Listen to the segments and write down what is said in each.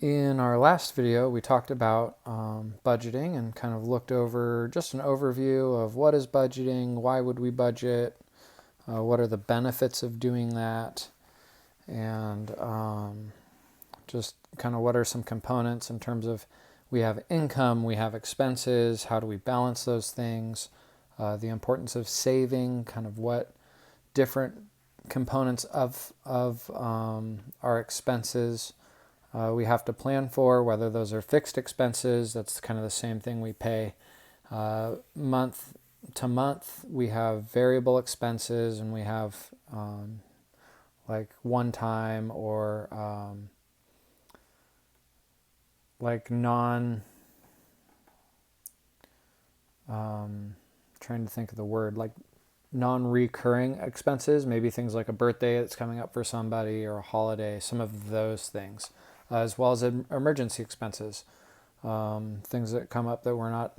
In our last video, we talked about budgeting and kind of looked over just an overview of what is budgeting, why would we budget, what are the benefits of doing that, and just kind of what are some components in terms of we have income, we have expenses, how do we balance those things, the importance of saving, kind of what different components of our expenses we have to plan for, whether those are fixed expenses. That's kind of the same thing we pay month to month. We have variable expenses, and we have like one time or like trying to think of the word, like non-recurring expenses, maybe things like a birthday that's coming up for somebody or a holiday, some of those things, as well as emergency expenses, things that come up that were not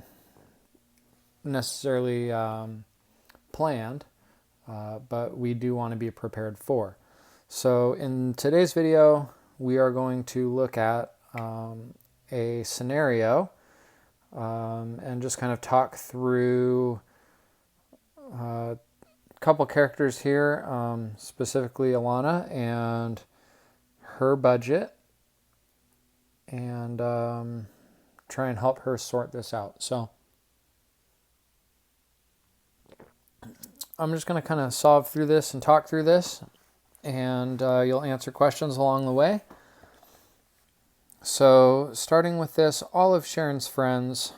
necessarily planned, but we do want to be prepared for. So in today's video, we are going to look at a scenario and just kind of talk through a couple characters here, specifically Alana and her budget, and try and help her sort this out. So I'm just going to kind of solve through this and talk through this, and you'll answer questions along the way. So starting with this, all of Sharon's friends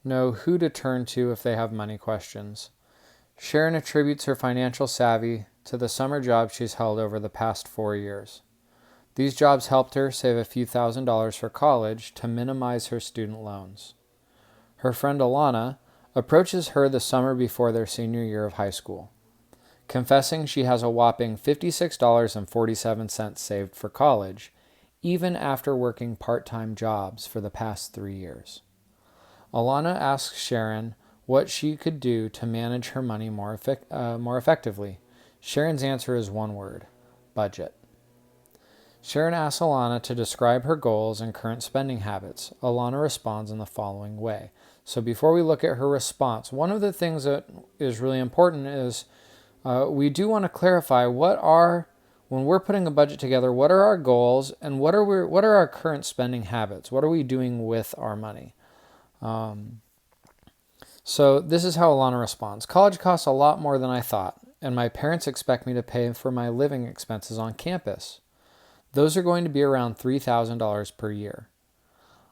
know who to turn to if they have money questions. Sharon attributes her financial savvy to the summer jobs she's held over the past 4 years. These jobs helped her save a few $1,000s for college to minimize her student loans. Her friend Alana approaches her the summer before their senior year of high school, confessing she has a whopping $56.47 saved for college, even after working part-time jobs for the past 3 years. Alana asks Sharon what she could do to manage her money more effectively. Sharon's answer is one word: budget. Sharon asks Alana to describe her goals and current spending habits. Alana responds in the following way. So before we look at her response, one of the things that is really important is we do want to clarify when we're putting a budget together, what are our goals and what are our current spending habits? What are we doing with our money? So this is how Alana responds. College costs a lot more than I thought, and my parents expect me to pay for my living expenses on campus. Those are going to be around $3,000 per year.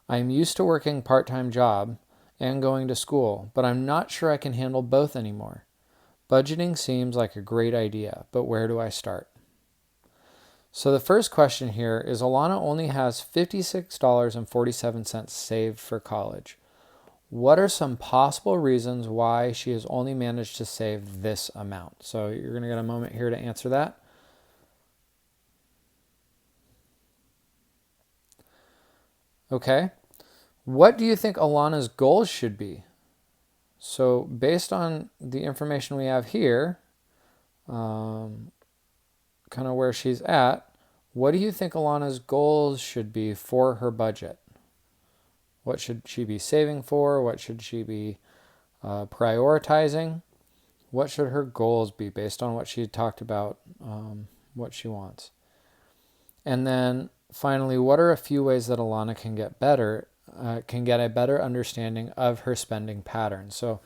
I am used to working part-time job and going to school, but I'm not sure I can handle both anymore. Budgeting seems like a great idea, but where do I start? So the first question here is Alana only has $56.47 saved for college. What are some possible reasons why she has only managed to save this amount? So you're going to get a moment here to answer that. Okay. What do you think Alana's goals should be? So based on the information we have here, kind of where she's at, what do you think Alana's goals should be for her budget? What should she be saving for? What should she be prioritizing? What should her goals be based on what she talked about, what she wants? And then finally, what are a few ways that Alana can get a better understanding of her spending patterns? So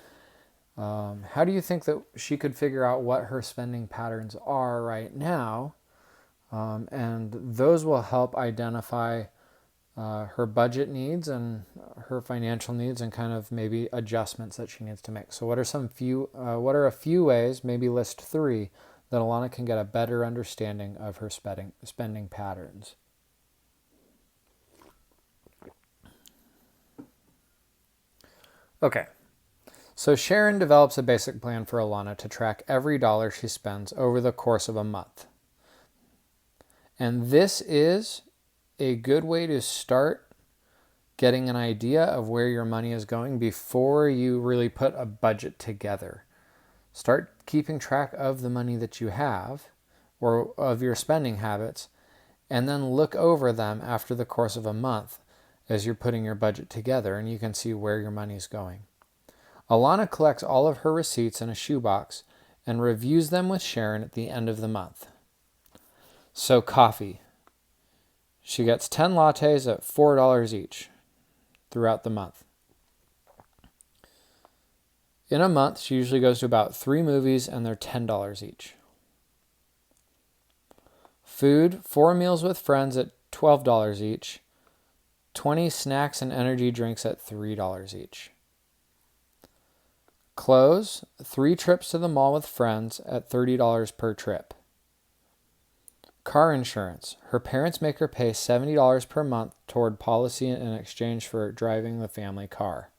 how do you think that she could figure out what her spending patterns are right now? And those will help identify her budget needs and her financial needs and kind of maybe adjustments that she needs to make. So what are a few ways, maybe list 3, that Alana can get a better understanding of her spending patterns? Okay, so Sharon develops a basic plan for Alana to track every dollar she spends over the course of a month. And this is a good way to start getting an idea of where your money is going before you really put a budget together. Start keeping track of the money that you have or of your spending habits and then look over them after the course of a month as you're putting your budget together, and you can see where your money's going. Alana collects all of her receipts in a shoebox and reviews them with Sharon at the end of the month. So coffee. She gets 10 lattes at $4 each throughout the month. In a month, she usually goes to about 3 movies, and they're $10 each. Food, 4 meals with friends at $12 each. 20 snacks and energy drinks at $3 each. Clothes, 3 trips to the mall with friends at $30 per trip. Car insurance. Her parents make her pay $70 per month toward policy in exchange for driving the family car.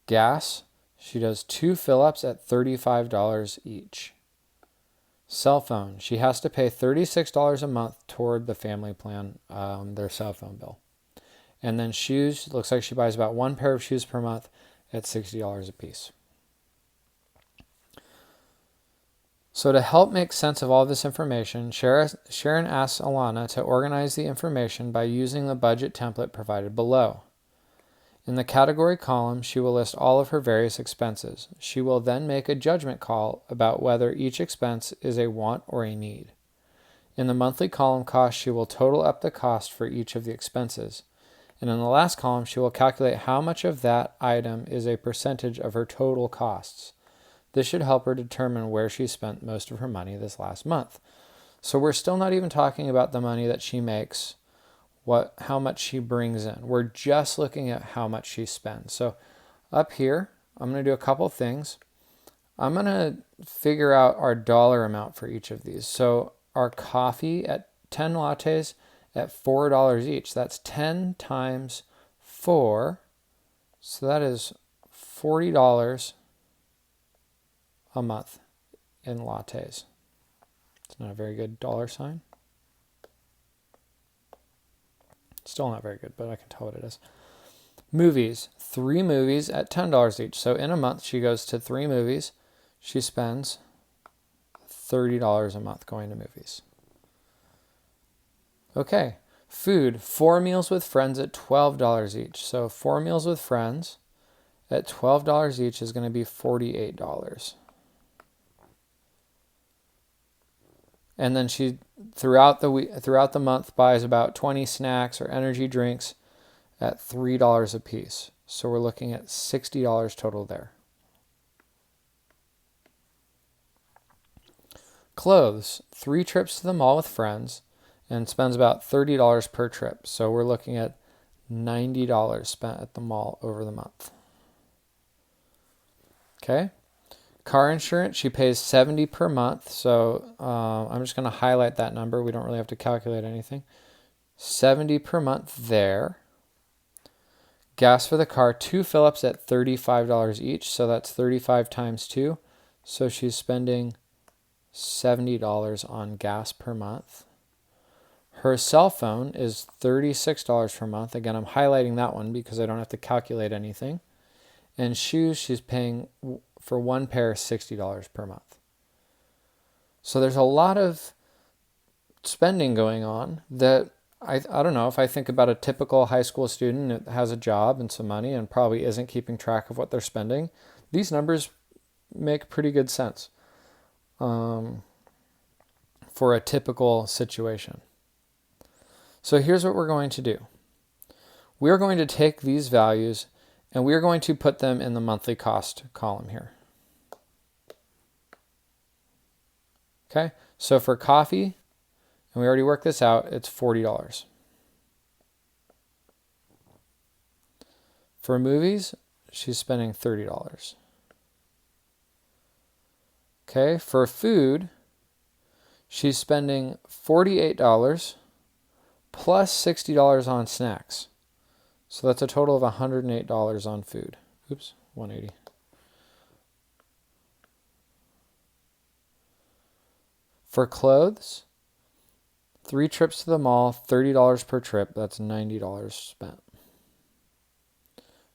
Gas, she does 2 fill-ups at $35 each. Cell phone, she has to pay $36 a month toward the family plan, their cell phone bill. And then shoes, looks like she buys about 1 pair of shoes per month at $60 a piece. So to help make sense of all this information, Sharon asks Alana to organize the information by using the budget template provided below. In the category column, she will list all of her various expenses. She will then make a judgment call about whether each expense is a want or a need. In the monthly column cost, she will total up the cost for each of the expenses. And in the last column, she will calculate how much of that item is a percentage of her total costs. This should help her determine where she spent most of her money this last month. So we're still not even talking about the money that she makes, how much she brings in. We're just looking at how much she spends. So up here, I'm going to do a couple things. I'm going to figure out our dollar amount for each of these. So our coffee at 10 lattes at $4 each. That's 10 times 4. So that is $40 a month in lattes. It's not a very good dollar sign. Still not very good, but I can tell what it is. Movies. 3 movies at $10 each. So in a month, she goes to 3 movies. She spends $30 a month going to movies. Okay. Food. 4 meals with friends at $12 each. So 4 meals with friends at $12 each is going to be $48. And then she, throughout the month, buys about 20 snacks or energy drinks at $3 a piece. So we're looking at $60 total there. Clothes, 3 trips to the mall with friends, and spends about $30 per trip. So we're looking at $90 spent at the mall over the month. Okay. Car insurance, she pays $70 per month. So I'm just going to highlight that number. We don't really have to calculate anything. $70 per month there. Gas for the car, 2 fill-ups at $35 each. So that's 35 times 2. So she's spending $70 on gas per month. Her cell phone is $36 per month. Again, I'm highlighting that one because I don't have to calculate anything. And shoes, she's paying for 1 pair $60 per month. So there's a lot of spending going on that I don't know, if I think about a typical high school student that has a job and some money and probably isn't keeping track of what they're spending, these numbers make pretty good sense for a typical situation. So here's what we're going to do. We're going to take these values and we're going to put them in the monthly cost column here. Okay, so for coffee, and we already worked this out, it's $40. For movies, she's spending $30. Okay, for food, she's spending $48 plus $60 on snacks. So that's a total of $108 on food. Oops, 180. For clothes, 3 trips to the mall, $30 per trip. That's $90 spent.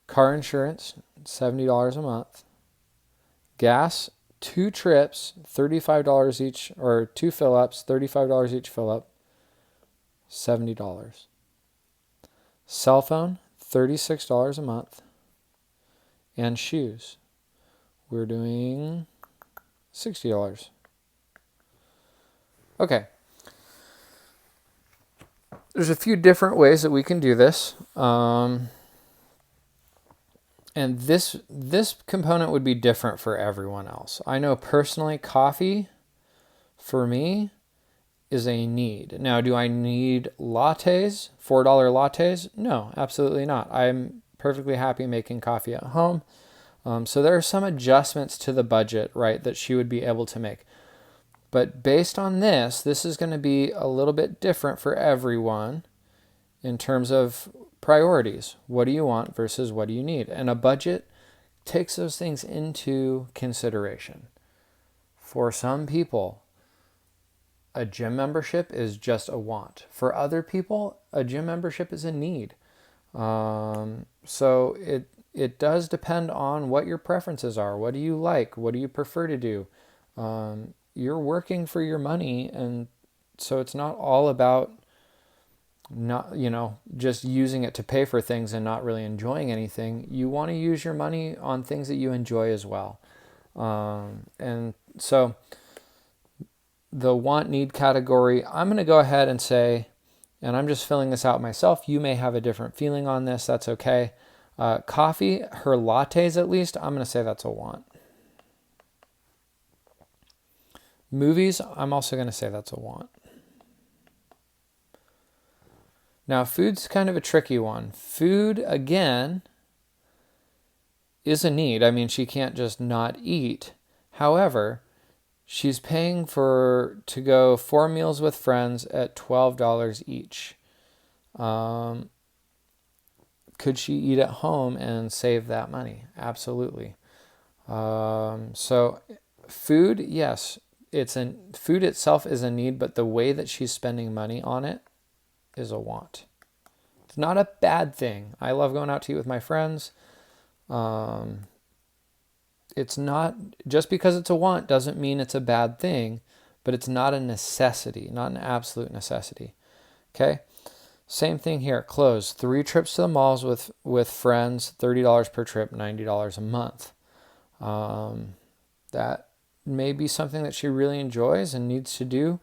Car insurance, $70 a month. Gas, 2 trips, $35 each, or 2 fill-ups, $35 each fill-up. $70. Cell phone, $36 a month. And shoes, we're doing $60. Okay. There's a few different ways that we can do this. And this component would be different for everyone else. I know personally coffee, for me, is a need. Now, do I need lattes, $4 lattes? No, absolutely not. I'm perfectly happy making coffee at home. So there are some adjustments to the budget, right, that she would be able to make. But based on this is going to be a little bit different for everyone in terms of priorities. What do you want versus what do you need? And a budget takes those things into consideration. For some people, a gym membership is just a want. For other people, a gym membership is a need. So it does depend on what your preferences are. What do you like? What do you prefer to do? You're working for your money, and so it's not all about not, just using it to pay for things and not really enjoying anything. You want to use your money on things that you enjoy as well. And so the want need category, I'm going to go ahead and say, and I'm just filling this out myself. You may have a different feeling on this. That's okay. Coffee, her lattes at least, I'm going to say that's a want. Movies, I'm also going to say that's a want. Now, food's kind of a tricky one. Food, again, is a need. I mean, she can't just not eat. However, she's paying to go 4 meals with friends at $12 each. Could she eat at home and save that money? Absolutely. So food, yes, food itself is a need, but the way that she's spending money on it is a want. It's not a bad thing. I love going out to eat with my friends. It's not, just because it's a want doesn't mean it's a bad thing, but it's not a necessity, not an absolute necessity. Okay? Same thing here. Clothes. 3 trips to the malls with friends, $30 per trip, $90 a month. That may be something that she really enjoys and needs to do.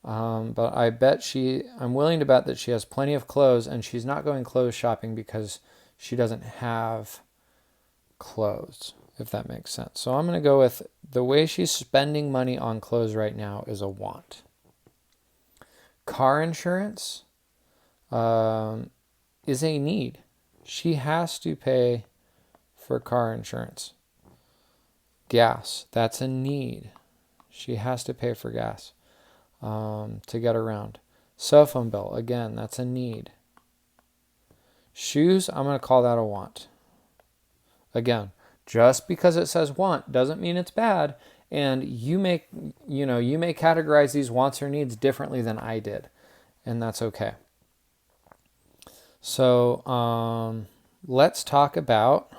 But I'm willing to bet that she has plenty of clothes, and she's not going clothes shopping because she doesn't have clothes, if that makes sense. So I'm going to go with the way she's spending money on clothes right now is a want. Car insurance is a need. She has to pay for car insurance. Gas, that's a need. She has to pay for gas to get around. Cell phone bill, again, that's a need. Shoes, I'm going to call that a want. Again, just because it says want doesn't mean it's bad. And you may categorize these wants or needs differently than I did. And that's okay. So let's talk about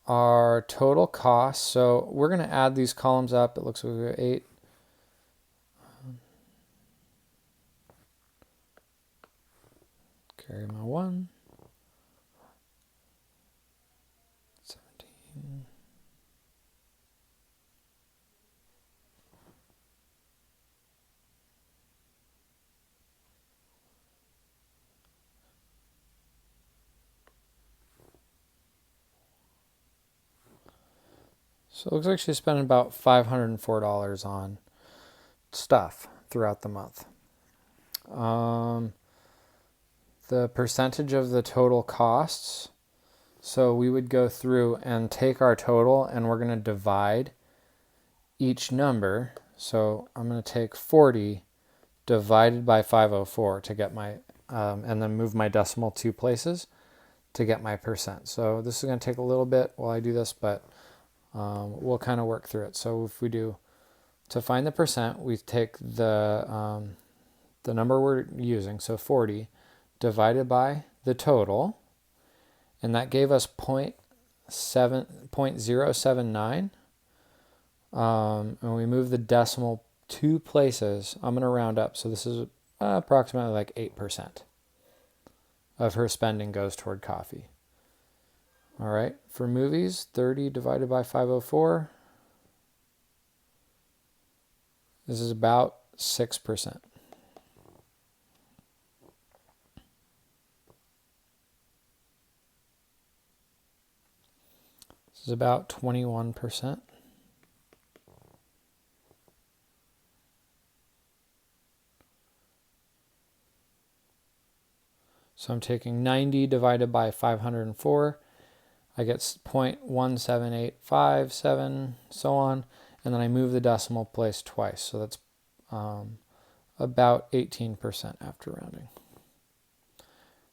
our total costs. So we're going to add these columns up. It looks like we have 8. Carry my 1. 17. So it looks like she's spending about $504 on stuff throughout the month. The percentage of the total costs. So we would go through and take our total, and we're going to divide each number. So I'm going to take 40 divided by 504 to get my, and then move my decimal 2 places to get my percent. So this is going to take a little bit while I do this, but we'll kind of work through it. So if we do, to find the percent, we take the number we're using, so 40, divided by the total, and that gave us 0.079. And we move the decimal 2 places. I'm going to round up, so this is approximately like 8% of her spending goes toward coffee. All right, for movies, 30 divided by 504. This is about 6%. This is about 21%. So I'm taking 90 divided by 504. I get 0.17857, so on. And then I move the decimal place twice. So that's about 18% after rounding.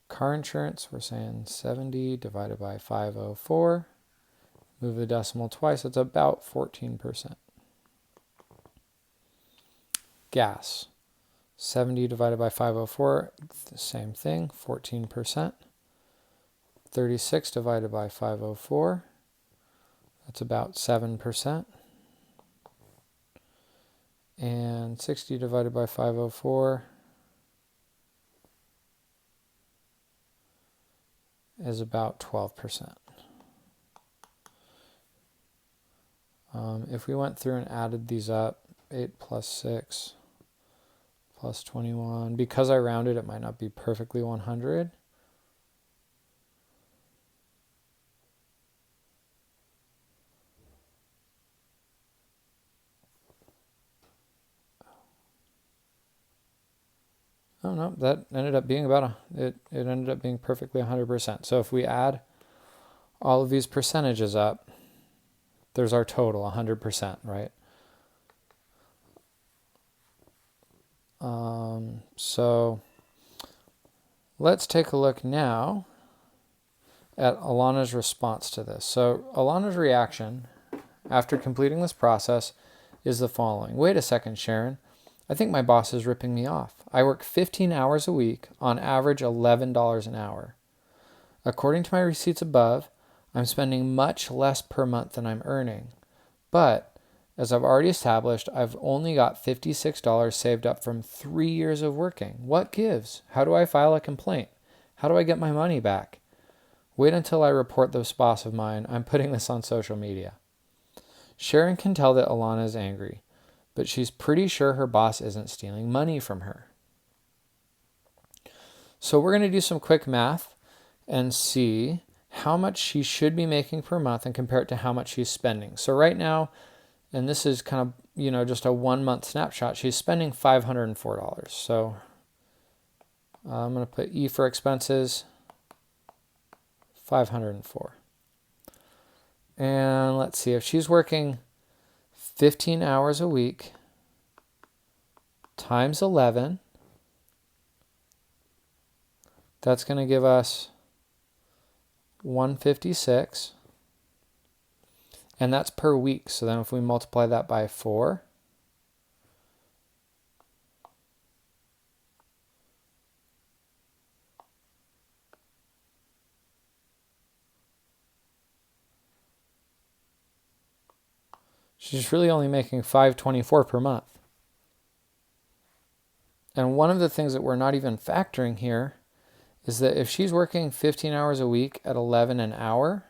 Car insurance, we're saying 70 divided by 504. Move the decimal twice, it's about 14%. Gas, 70 divided by 504, the same thing, 14%. 36 divided by 504, that's about 7%. And 60 divided by 504 is about 12%. If we went through and added these up, 8 plus 6 plus 21, because I rounded, it might not be perfectly 100. Oh no, that ended up being it ended up being perfectly 100%. So if we add all of these percentages up, there's our total, 100%, right? So let's take a look now at Alana's response to this. So Alana's reaction after completing this process is the following. Wait a second, Sharon. I think my boss is ripping me off. I work 15 hours a week, on average $11 an hour. According to my receipts above, I'm spending much less per month than I'm earning. But, as I've already established, I've only got $56 saved up from 3 years of working. What gives? How do I file a complaint? How do I get my money back? Wait until I report this boss of mine. I'm putting this on social media. Sharon can tell that Alana is angry, but she's pretty sure her boss isn't stealing money from her. So we're going to do some quick math and see how much she should be making per month and compare it to how much she's spending. So right now, and this is kind of, just a 1 month snapshot, she's spending $504. So I'm going to put E for expenses, 504. And let's see, if she's working 15 hours a week times 11, that's going to give us 156. And that's per week. So then if we multiply that by 4, she's really only making $524 per month. And one of the things that we're not even factoring here is that if she's working 15 hours a week at 11 an hour,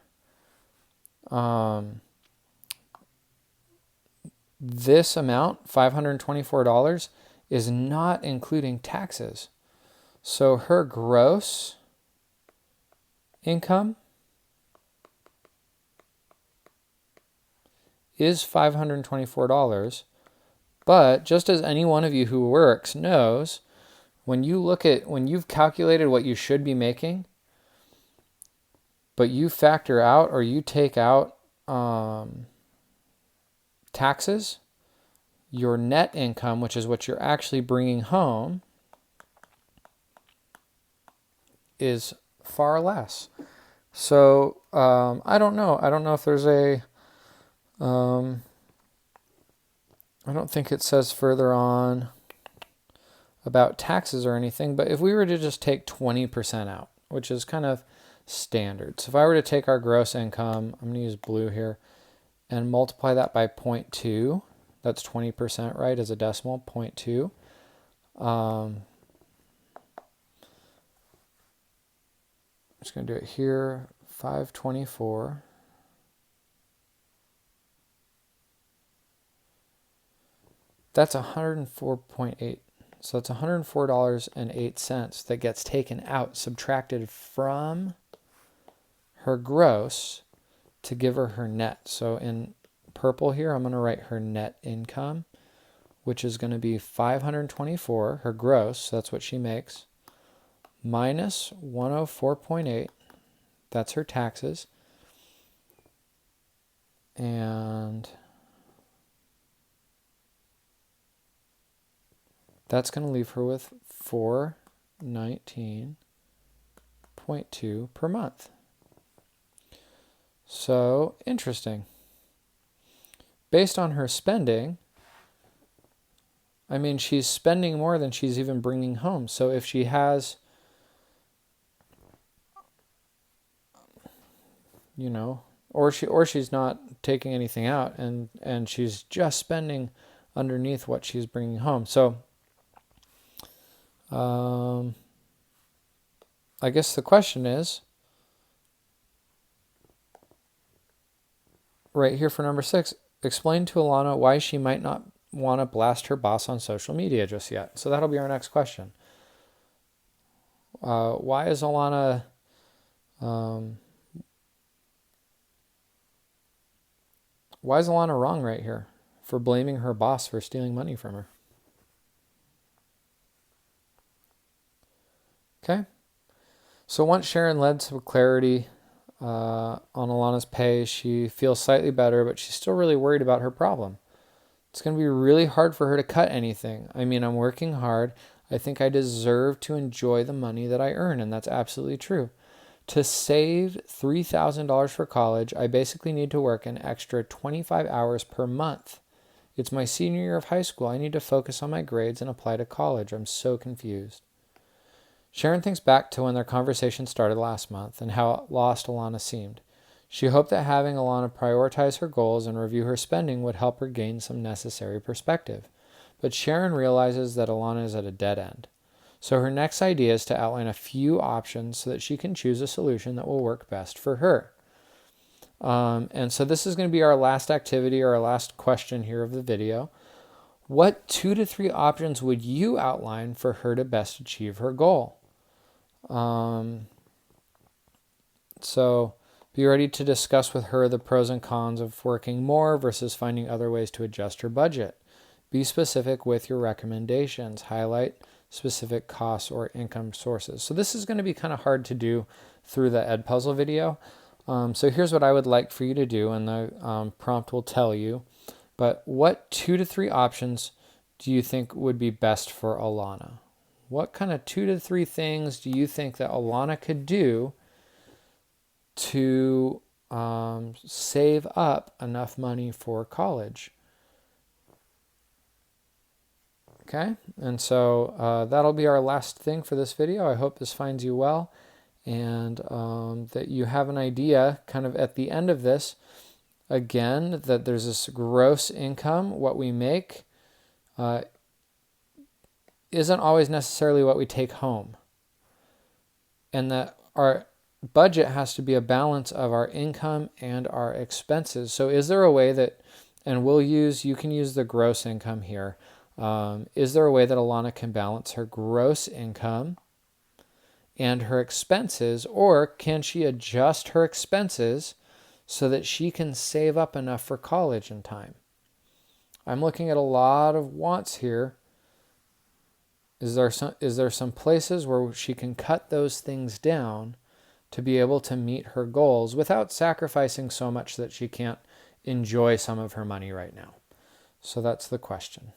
this amount, $524, is not including taxes. So her gross income is $524. But just as any one of you who works knows, when you've calculated what you should be making, but you factor out or you take out taxes, your net income, which is what you're actually bringing home, is far less. So I don't know. I don't know if there's I don't think it says further on about taxes or anything, but if we were to just take 20% out, which is kind of standard. So if I were to take our gross income, I'm going to use blue here, and multiply that by 0.2, that's 20%, right, as a decimal, 0.2. just going to do it here, 524. That's 104.8. So that's $104.08 that gets taken out, subtracted from her gross to give her her net. So in purple here, I'm going to write her net income, which is going to be 524, her gross, so that's what she makes, minus 104.8, that's her taxes, and that's going to leave her with $419.2 per month. So, interesting. Based on her spending, I mean, she's spending more than she's even bringing home. So if she has, you know, or she's not taking anything out and she's just spending underneath what she's bringing home. So I guess the question is, right here for number 6, explain to Alana why she might not want to blast her boss on social media just yet. So that'll be our next question. Why is Alana wrong right here for blaming her boss for stealing money from her? Okay. So once Sharon led some clarity on Alana's pay, she feels slightly better, but she's still really worried about her problem. It's going to be really hard for her to cut anything. I mean, I'm working hard. I think I deserve to enjoy the money that I earn, and that's absolutely true. To save $3,000 for college, I basically need to work an extra 25 hours per month. It's my senior year of high school. I need to focus on my grades and apply to college. I'm so confused. Sharon thinks back to when their conversation started last month and how lost Alana seemed. She hoped that having Alana prioritize her goals and review her spending would help her gain some necessary perspective. But Sharon realizes that Alana is at a dead end. So her next idea is to outline a few options so that she can choose a solution that will work best for her. And so this is going to be our last activity or our last question here of the video. What 2 to 3 options would you outline for her to best achieve her goal? So be ready to discuss with her the pros and cons of working more versus finding other ways to adjust her budget. Be specific with your recommendations. Highlight specific costs or income sources. So this is going to be kind of hard to do through the Ed Puzzle video. So here's what I would like for you to do, and the prompt will tell you. But what 2 to 3 options do you think would be best for Alana? What kind of 2 to 3 things do you think that Alana could do to save up enough money for college? Okay, and so that'll be our last thing for this video. I hope this finds you well, and that you have an idea kind of at the end of this, again, that there's this gross income. What we make isn't always necessarily what we take home, and that our budget has to be a balance of our income and our expenses. So is there a way that, and you can use the gross income here, is there a way that Alana can balance her gross income and her expenses, or can she adjust her expenses so that she can save up enough for college in time? I'm looking at a lot of wants here. Is there some places where she can cut those things down to be able to meet her goals without sacrificing so much that she can't enjoy some of her money right now? So that's the question.